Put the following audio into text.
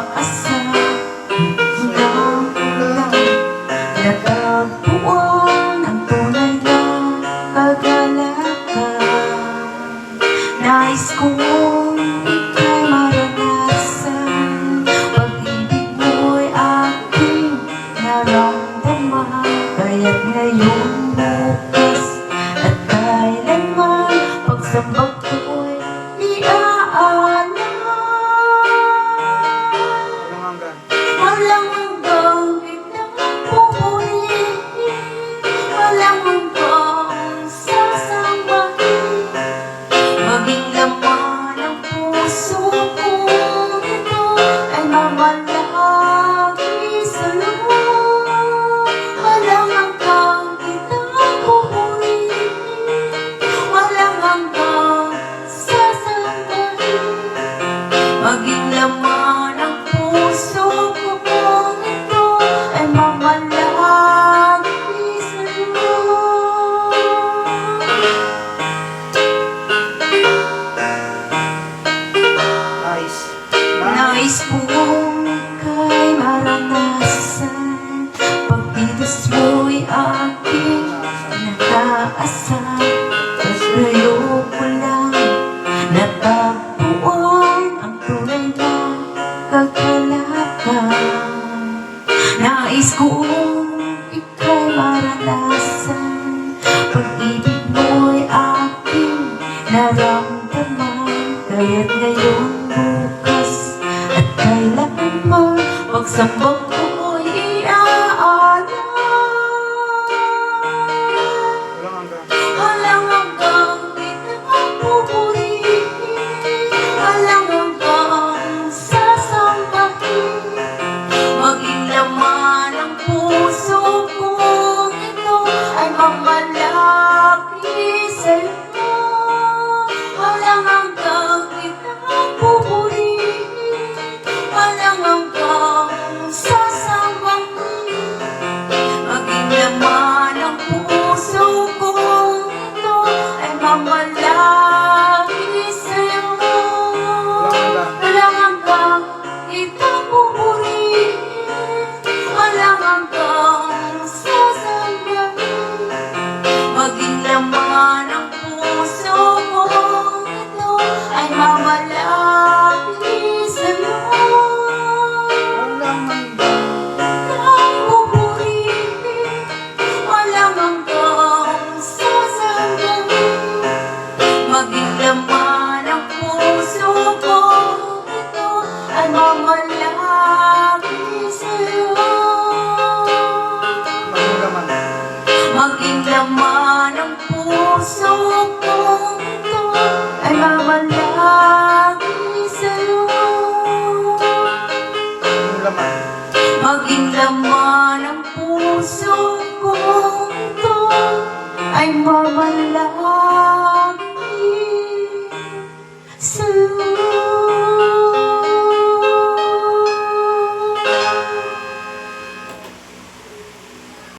nag-aasal ng ulan. Natagpuan ang tunay na kagalakan. Nais kong ika'y maranasan, pag-ibig mo'y aking naramdaman. Kaya't ngayon, bukas at kailanman, pagsambag ko'y iaalam. Walang hanggang kitang pupurihin, walang hanggang sasambahin. Maging laman ng puso kong ito ay mamalagi sa'yo. Walang hanggang kitang pupurihin, walang hanggang sasambahin. Maging laman ng puso kong ito ay mamalagi sa'yo. Nais kong ika'y maranasan, pagtitis mo'y aking nag-aasal. Ngayon ko lang natagpuan ang tunay na kagalakan. Nais kong ika'y maranasan, pag-ibig mo'y aking naramdaman. Kaya't ngayon, bukas at kailanman, pagsambag ko'y iaalam. Walang hanggang kitang pupurihin, walang hanggang sasambahin. Maging laman ng puso kong ito ay mamalagi sa'yo. Walang hanggang kitang pupurihin, walang hanggang sasambahin. Maging laman ng puso kong ito ay mamalagi sa'yo. Walang hanggang kitang pupurihin, walang hanggang sasambahin. Maging laman ng puso kong ito ay mamalagi sa'yo. Kitang pupurihin, walang hanggang sasambahin. Maging laman ng puso kong ito ay mamalagi sa'yo. Maging laman ng puso kong ito ay mamalagi sa'yo. Maging laman ng puso kong ito ay mamalagi